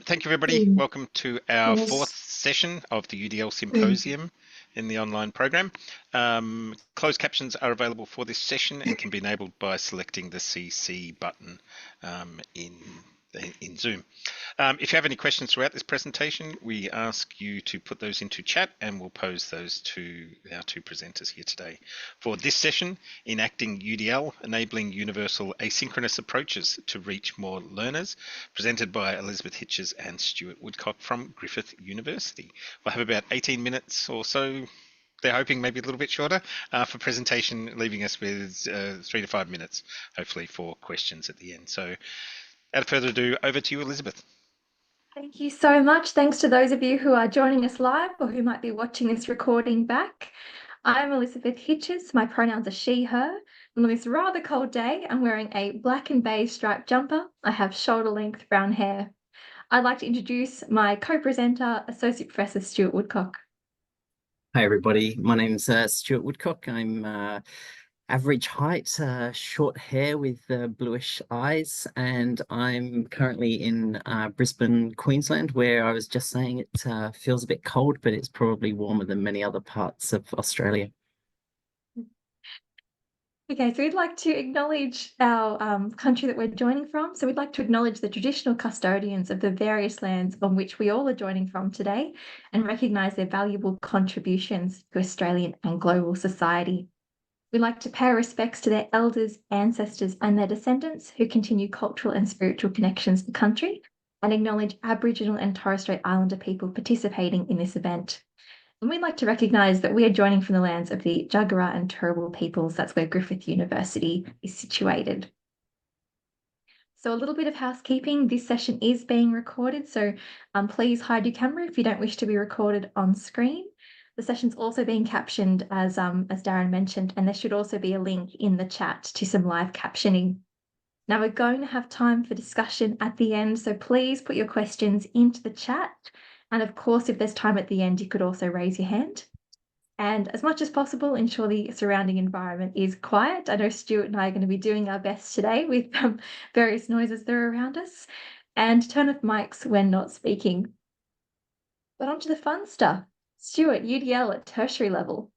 Thank you, everybody. Welcome to our fourth session of the UDL Symposium in the online program. Closed captions are available for this session and can be enabled by selecting the CC button in Zoom. If you have any questions throughout this presentation, we ask you to put those into chat and we'll pose those to our two presenters here today. For this session, Enacting UDL, Enabling Universal Asynchronous Approaches to Reach More Learners, presented by Elizabeth Hitches and Stuart Woodcock from Griffith University. We'll have about 18 minutes or so. They're hoping maybe a little bit shorter for presentation, leaving us with 3 to 5 minutes, hopefully, for questions at the end. So without further ado, over to you, Elizabeth. Thank you so much. Thanks to those of you who are joining us live or who might be watching this recording back. I'm Elizabeth Hitches. My pronouns are she, her. And on this rather cold day, I'm wearing a black and beige striped jumper. I have shoulder-length brown hair. I'd like to introduce my co-presenter, Associate Professor Stuart Woodcock. Hi, everybody. My name's Stuart Woodcock. I'm average height, short hair with bluish eyes, and I'm currently in Brisbane, Queensland, where I was just saying it feels a bit cold, but it's probably warmer than many other parts of Australia. Okay, so we'd like to acknowledge our country that we're joining from. So we'd like to acknowledge the traditional custodians of the various lands on which we all are joining from today and recognise their valuable contributions to Australian and global society. We'd like to pay our respects to their elders, ancestors, and their descendants who continue cultural and spiritual connections to country, and acknowledge Aboriginal and Torres Strait Islander people participating in this event. And we'd like to recognise that we are joining from the lands of the Jagera and Turrbal peoples. That's where Griffith University is situated. So a little bit of housekeeping. This session is being recorded, so please hide your camera if you don't wish to be recorded on screen. The session's also being captioned, as Darren mentioned, and there should also be a link in the chat to some live captioning. Now we're going to have time for discussion at the end, so please put your questions into the chat. And of course, if there's time at the end, you could also raise your hand. And as much as possible, ensure the surrounding environment is quiet. I know Stuart and I are going to be doing our best today with various noises that are around us. And turn off mics when not speaking. But on to the fun stuff. Stuart, UDL at tertiary level.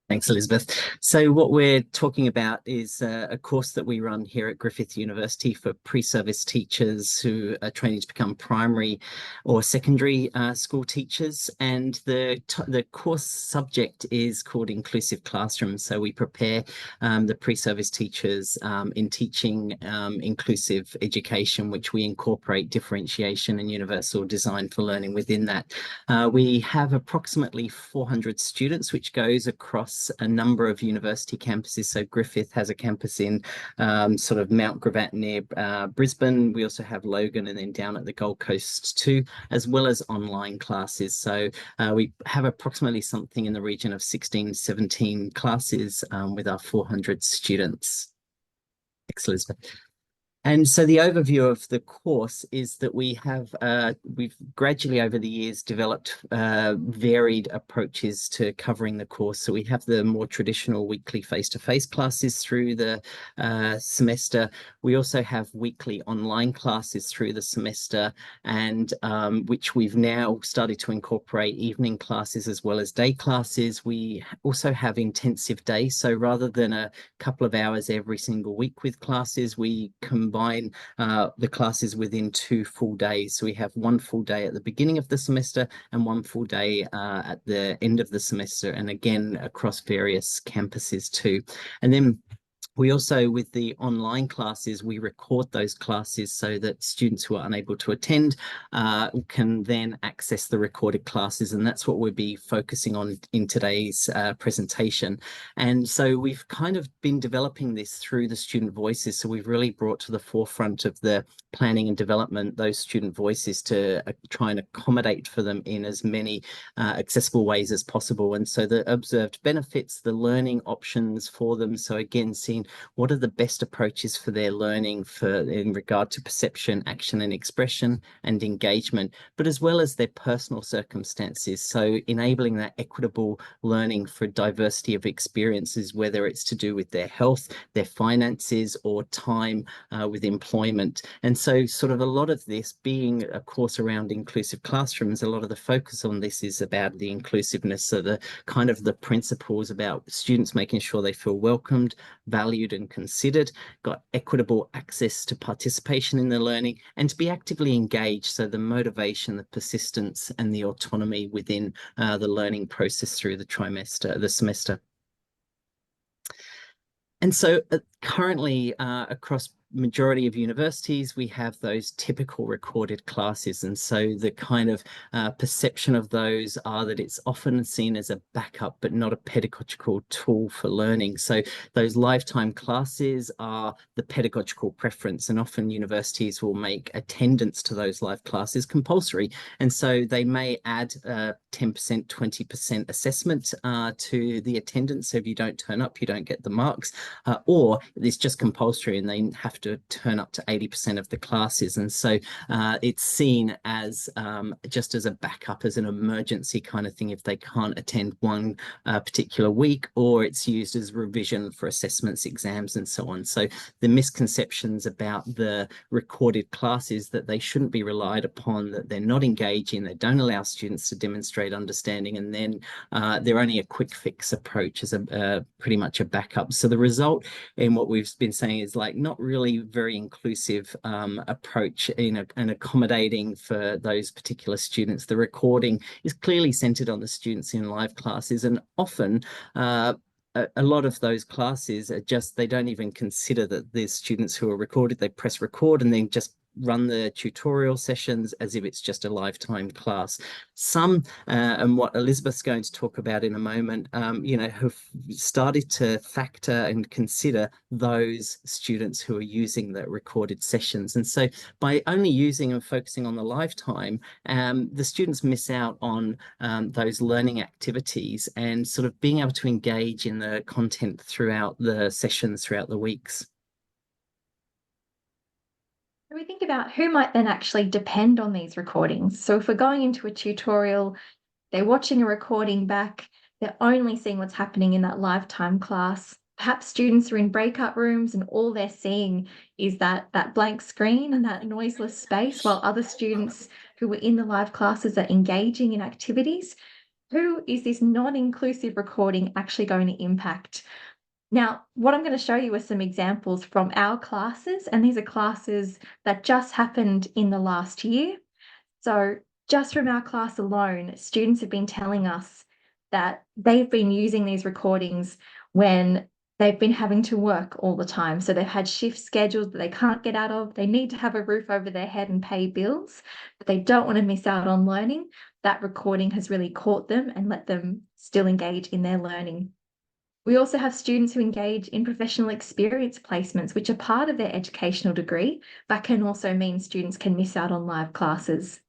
Thanks, Elizabeth. So what we're talking about is a course that we run here at Griffith University for pre-service teachers who are training to become primary or secondary school teachers. And the course subject is called Inclusive Classroom. So we prepare the pre-service teachers in teaching inclusive education, which we incorporate differentiation and universal design for learning within that. We have approximately 400 students, which goes across a number of university campuses. So Griffith has a campus in sort of Mount Gravatt near Brisbane. We also have Logan and then down at the Gold Coast too, as well as online classes. So we have approximately something in the region of 16, 17 classes with our 400 students. Thanks, Elizabeth. And so the overview of the course is that we've gradually over the years developed varied approaches to covering the course. So we have the more traditional weekly face-to-face classes through the semester. We also have weekly online classes through the semester, and which we've now started to incorporate evening classes as well as day classes. We also have intensive days. So rather than a couple of hours every single week with classes, we combine the classes within 2 full days. So we have 1 full day at the beginning of the semester and 1 full day at the end of the semester, and again across various campuses too. And then we also, with the online classes, we record those classes so that students who are unable to attend can then access the recorded classes. And that's what we'll be focusing on in today's presentation. And so we've kind of been developing this through the student voices. So we've really brought to the forefront of the planning and development those student voices to try and accommodate for them in as many accessible ways as possible. And so the observed benefits, the learning options for them. So again, seeing understand what are the best approaches for their learning in regard to perception, action and expression and engagement, but as well as their personal circumstances. So enabling that equitable learning for diversity of experiences, whether it's to do with their health, their finances or time with employment. And so sort of a lot of this being a course around inclusive classrooms, a lot of the focus on this is about the inclusiveness, so the kind of the principles about students making sure they feel welcomed, valued and considered, got equitable access to participation in the learning and to be actively engaged. So the motivation, the persistence and the autonomy within the learning process through the semester. And so currently across majority of universities, we have those typical recorded classes. And so the kind of perception of those are that it's often seen as a backup, but not a pedagogical tool for learning. So those lifetime classes are the pedagogical preference, and often universities will make attendance to those live classes compulsory. And so they may add 10%, 20% assessment to the attendance. So if you don't turn up, you don't get the marks, or it's just compulsory and they have to turn up to 80% of the classes. And so it's seen as just as a backup, as an emergency kind of thing if they can't attend one particular week, or it's used as revision for assessments, exams and so on. So the misconceptions about the recorded classes, that they shouldn't be relied upon, that they're not engaging, they don't allow students to demonstrate understanding, and then they're only a quick fix approach as pretty much a backup. So the result in what we've been saying is like not really very inclusive approach in and accommodating for those particular students. The recording is clearly centered on the students in live classes, and often a lot of those classes are just, they don't even consider that there's students who are recorded. They press record and then just run the tutorial sessions as if it's just a lifetime class. Some, and what Elizabeth's going to talk about in a moment, you know, have started to factor and consider those students who are using the recorded sessions. And so by only using and focusing on the lifetime, the students miss out on those learning activities and sort of being able to engage in the content throughout the sessions, throughout the weeks. We think about who might then actually depend on these recordings. So if we're going into a tutorial, they're watching a recording back, they're only seeing what's happening in that lifetime class. Perhaps students are in breakout rooms and all they're seeing is that blank screen and that noiseless space, while other students who were in the live classes are engaging in activities. Who is this non-inclusive recording actually going to impact? Now, what I'm going to show you are some examples from our classes, and these are classes that just happened in the last year. So just from our class alone, students have been telling us that they've been using these recordings when they've been having to work all the time. So they've had shift schedules that they can't get out of. They need to have a roof over their head and pay bills, but they don't want to miss out on learning. That recording has really caught them and let them still engage in their learning. We also have students who engage in professional experience placements, which are part of their educational degree, but can also mean students can miss out on live classes.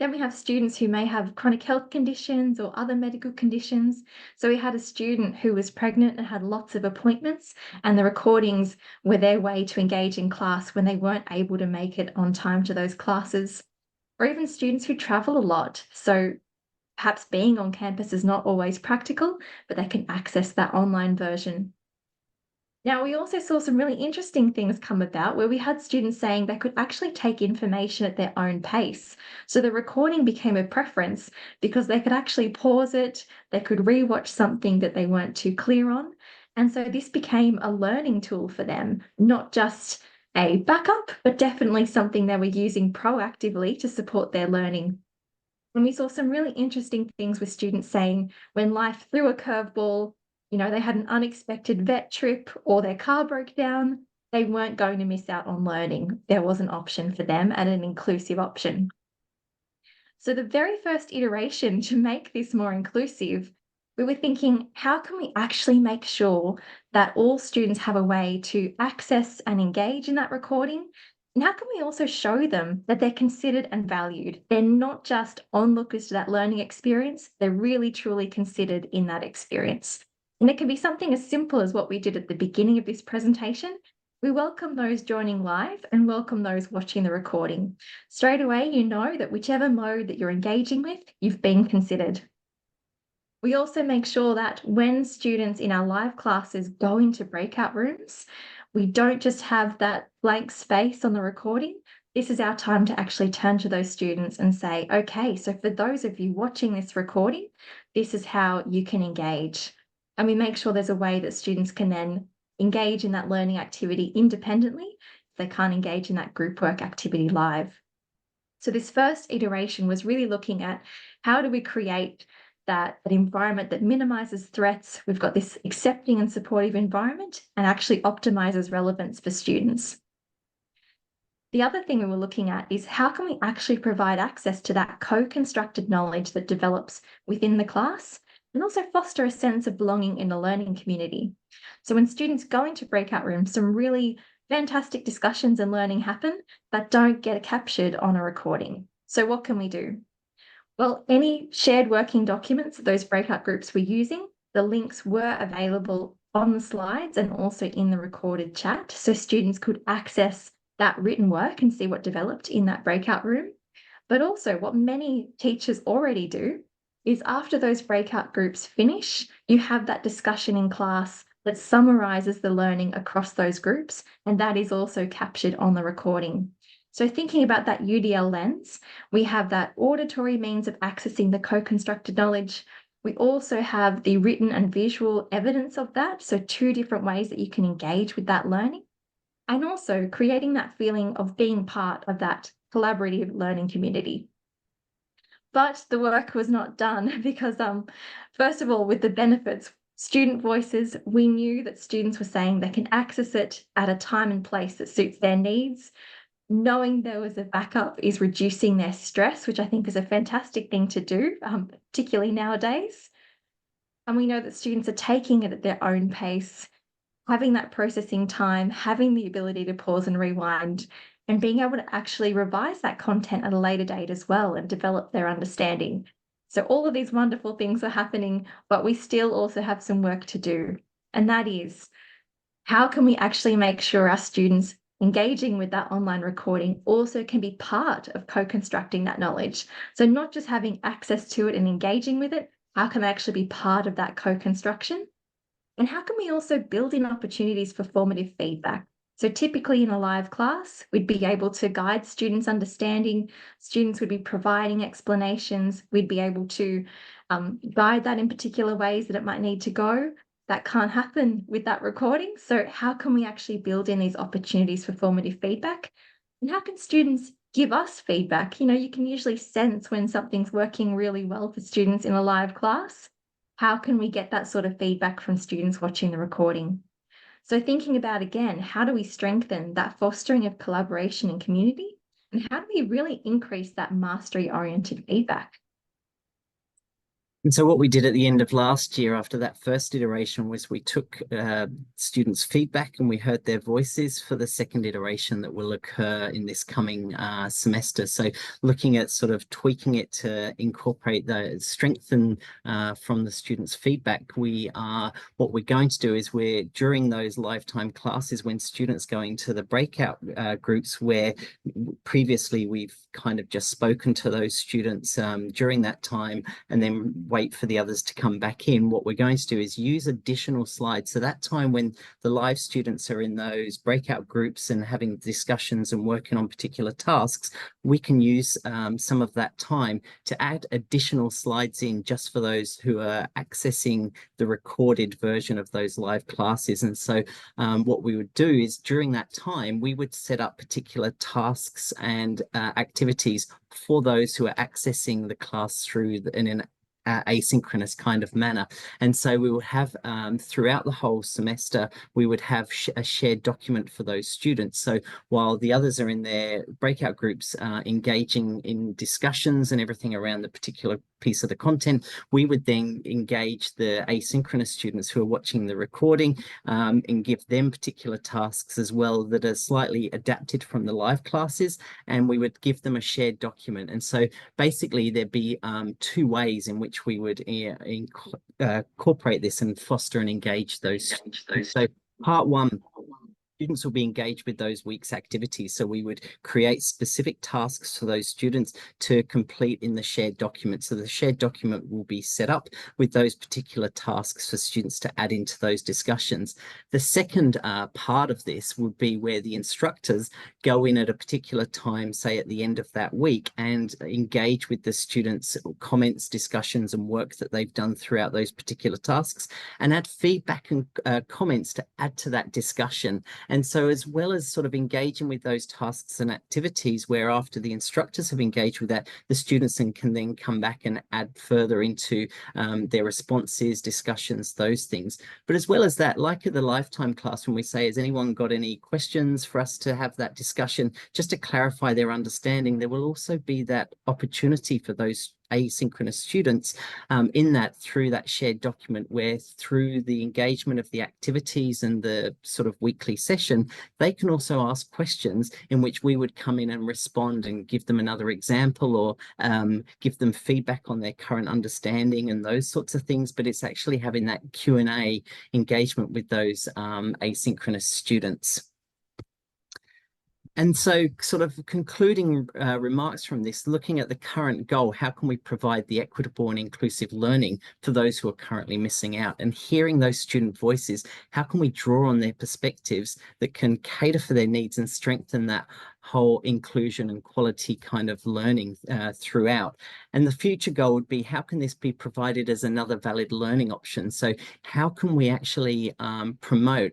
Then we have students who may have chronic health conditions or other medical conditions. So we had a student who was pregnant and had lots of appointments, and the recordings were their way to engage in class when they weren't able to make it on time to those classes. Or even students who travel a lot. So perhaps being on campus is not always practical, but they can access that online version. Now, we also saw some really interesting things come about where we had students saying they could actually take information at their own pace. So the recording became a preference because they could actually pause it, they could rewatch something that they weren't too clear on. And so this became a learning tool for them, not just a backup, but definitely something they were using proactively to support their learning. And we saw some really interesting things with students saying when life threw a curveball, you know, they had an unexpected vet trip or their car broke down, they weren't going to miss out on learning. There was an option for them and an inclusive option. So the very first iteration to make this more inclusive, we were thinking, how can we actually make sure that all students have a way to access and engage in that recording? And how can we also show them that they're considered and valued? They're not just onlookers to that learning experience, they're really truly considered in that experience. And it can be something as simple as what we did at the beginning of this presentation. We welcome those joining live and welcome those watching the recording. Straight away, you know that whichever mode that you're engaging with, you've been considered. We also make sure that when students in our live classes go into breakout rooms, we don't just have that blank space on the recording. This is our time to actually turn to those students and say, okay, so for those of you watching this recording, this is how you can engage. And we make sure there's a way that students can then engage in that learning activity independently if they can't engage in that group work activity live. So this first iteration was really looking at how do we create that environment that minimizes threats. We've got this accepting and supportive environment and actually optimizes relevance for students. The other thing we were looking at is how can we actually provide access to that co-constructed knowledge that develops within the class and also foster a sense of belonging in the learning community. So when students go into breakout rooms, some really fantastic discussions and learning happen that don't get captured on a recording. So what can we do? Well, any shared working documents that those breakout groups were using, the links were available on the slides and also in the recorded chat, so students could access that written work and see what developed in that breakout room. But also what many teachers already do is after those breakout groups finish, you have that discussion in class that summarizes the learning across those groups, and that is also captured on the recording. So thinking about that UDL lens, we have that auditory means of accessing the co-constructed knowledge. We also have the written and visual evidence of that, so two different ways that you can engage with that learning, and also creating that feeling of being part of that collaborative learning community. But the work was not done because, first of all, with the benefits, student voices, we knew that students were saying they can access it at a time and place that suits their needs. Knowing there was a backup is reducing their stress, which I think is a fantastic thing to do, particularly nowadays. And we know that students are taking it at their own pace, having that processing time, having the ability to pause and rewind, and being able to actually revise that content at a later date as well and develop their understanding. So all of these wonderful things are happening, but we still also have some work to do. And that is, how can we actually make sure our students engaging with that online recording also can be part of co-constructing that knowledge? So not just having access to it and engaging with it, how can they actually be part of that co-construction? And how can we also build in opportunities for formative feedback? So typically in a live class, we'd be able to guide students' understanding, students would be providing explanations, we'd be able to guide that in particular ways that it might need to go. That can't happen with that recording. So how can we actually build in these opportunities for formative feedback? And how can students give us feedback? You know, you can usually sense when something's working really well for students in a live class. How can we get that sort of feedback from students watching the recording? So thinking about, again, how do we strengthen that fostering of collaboration and community? And how do we really increase that mastery-oriented feedback? And so what we did at the end of last year after that first iteration was we took students' feedback and we heard their voices for the second iteration that will occur in this coming semester. So looking at sort of tweaking it to incorporate the strengthen from the students' feedback, what we're going to do is during those lifetime classes when students go into the breakout groups where previously we've kind of just spoken to those students during that time and then wait for the others to come back in, what we're going to do is use additional slides. So that time when the live students are in those breakout groups and having discussions and working on particular tasks, we can use some of that time to add additional slides in just for those who are accessing the recorded version of those live classes. And so what we would do is during that time, we would set up particular tasks and activities for those who are accessing the class through an asynchronous kind of manner. And so we would have throughout the whole semester, we would have a shared document for those students. So while the others are in their breakout groups engaging in discussions and everything around the particular piece of the content, we would then engage the asynchronous students who are watching the recording and give them particular tasks as well that are slightly adapted from the live classes, and we would give them a shared document. And so basically there'd be two ways in which which we would incorporate this and foster and engage those students. So part one, students will be engaged with those week's activities. So we would create specific tasks for those students to complete in the shared document. So the shared document will be set up with those particular tasks for students to add into those discussions. The second part of this would be where the instructors go in at a particular time, say at the end of that week, and engage with the students' comments, discussions, and work that they've done throughout those particular tasks, and add feedback and comments to add to that discussion. And so as well as sort of engaging with those tasks and activities where after the instructors have engaged with that, the students can then come back and add further into their responses, discussions, those things. But as well as that, like at the lifetime class, when we say, has anyone got any questions for us to have that discussion, just to clarify their understanding, there will also be that opportunity for those asynchronous students in that through that shared document, where through the engagement of the activities and the sort of weekly session, they can also ask questions in which we would come in and respond and give them another example, or give them feedback on their current understanding and those sorts of things. But it's actually having that Q&A engagement with those asynchronous students. And so sort of concluding remarks from this, looking at the current goal, how can we provide the equitable and inclusive learning for those who are currently missing out? And hearing those student voices, how can we draw on their perspectives that can cater for their needs and strengthen that whole inclusion and quality kind of learning throughout? And the future goal would be, how can this be provided as another valid learning option? So how can we actually promote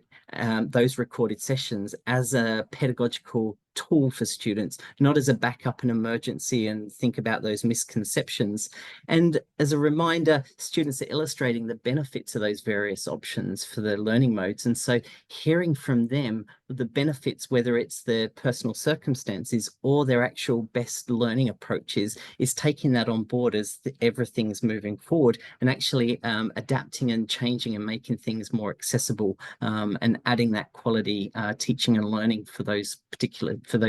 those recorded sessions as a pedagogical tool for students, not as a backup and emergency, and think about those misconceptions. And as a reminder, students are illustrating the benefits of those various options for the learning modes. And so hearing from them the benefits, whether it's their personal circumstances or their actual best learning approaches, is taking that on board as everything's moving forward, and actually adapting and changing and making things more accessible, and adding that quality teaching and learning for those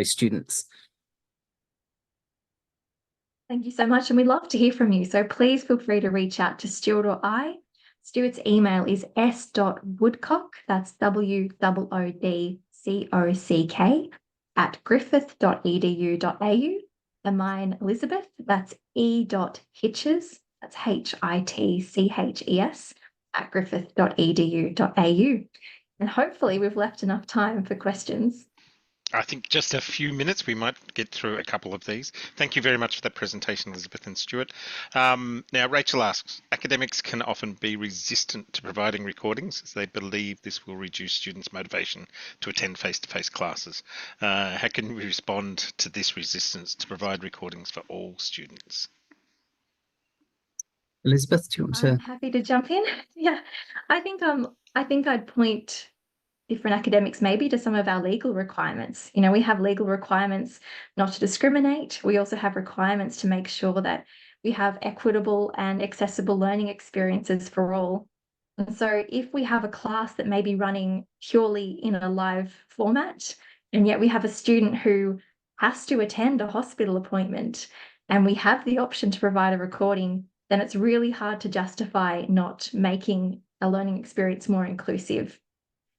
students. Thank you so much, and we'd love to hear from you. So please feel free to reach out to Stuart or I. Stuart's email is s.woodcock, that's WOODCOCK, @griffith.edu.au. And mine, Elizabeth, that's e.hitches, that's HITCHES, @griffith.edu.au. And hopefully we've left enough time for questions. I think just a few minutes, we might get through a couple of these. Thank you very much for that presentation, Elizabeth and Stuart. Now, Rachel asks, academics can often be resistant to providing recordings as they believe this will reduce students' motivation to attend face-to-face classes. How can we respond to this resistance to provide recordings for all students? Elizabeth, do you want to? I'm happy to jump in. Yeah, I think I'd point different academics maybe to some of our legal requirements. You know, we have legal requirements not to discriminate. We also have requirements to make sure that we have equitable and accessible learning experiences for all. And so if we have a class that may be running purely in a live format, and yet we have a student who has to attend a hospital appointment, and we have the option to provide a recording, then it's really hard to justify not making a learning experience more inclusive.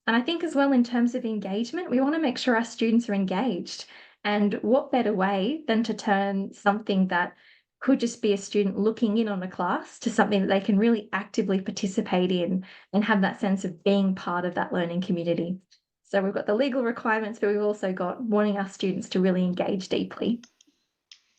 And I think as well, in terms of engagement, we want to make sure our students are engaged. And what better way than to turn something that could just be a student looking in on a class to something that they can really actively participate in and have that sense of being part of that learning community. So we've got the legal requirements, but we've also got wanting our students to really engage deeply.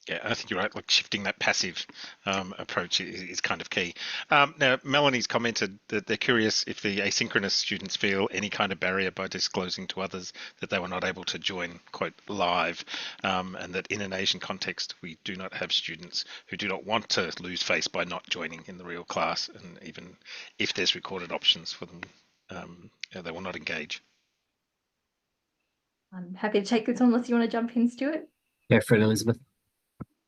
Yeah, I think you're right. Like shifting that passive approach is kind of key. Now, Melanie's commented that they're curious if the asynchronous students feel any kind of barrier by disclosing to others that they were not able to join, quote, live, and that in an Asian context, we do not have students who do not want to lose face by not joining in the real class. And even if there's recorded options for them, they will not engage. I'm happy to take this on unless you want to jump in, Stuart. Go for it, Elizabeth.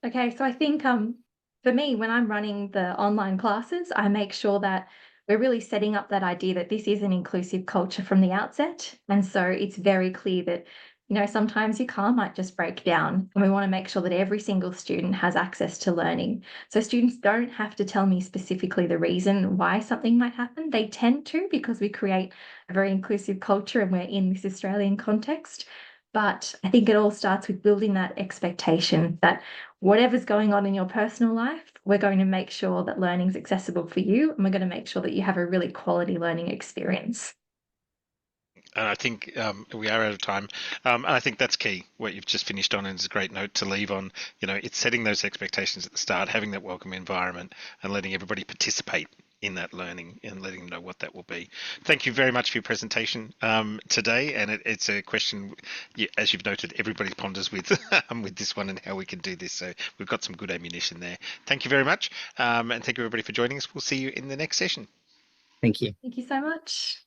Okay, so I think for me, when I'm running the online classes, I make sure that we're really setting up that idea that this is an inclusive culture from the outset. And so it's very clear that You know, sometimes your car might just break down, and we want to make sure that every single student has access to learning. So students don't have to tell me specifically the reason why something might happen. They tend to, because we create a very inclusive culture and we're in this Australian context. But I think it all starts with building that expectation that whatever's going on in your personal life, we're going to make sure that learning's accessible for you, and we're going to make sure that you have a really quality learning experience. And I think we are out of time. And I think that's key, what you've just finished on, and it's a great note to leave on. You know, it's setting those expectations at the start, having that welcome environment, and letting everybody participate in that learning and letting them know what that will be. Thank you very much for your presentation today. And it's a question, as you've noted, everybody ponders with with this one and how we can do this. So we've got some good ammunition there. Thank you very much. And thank you everybody for joining us. We'll see you in the next session. Thank you. Thank you so much.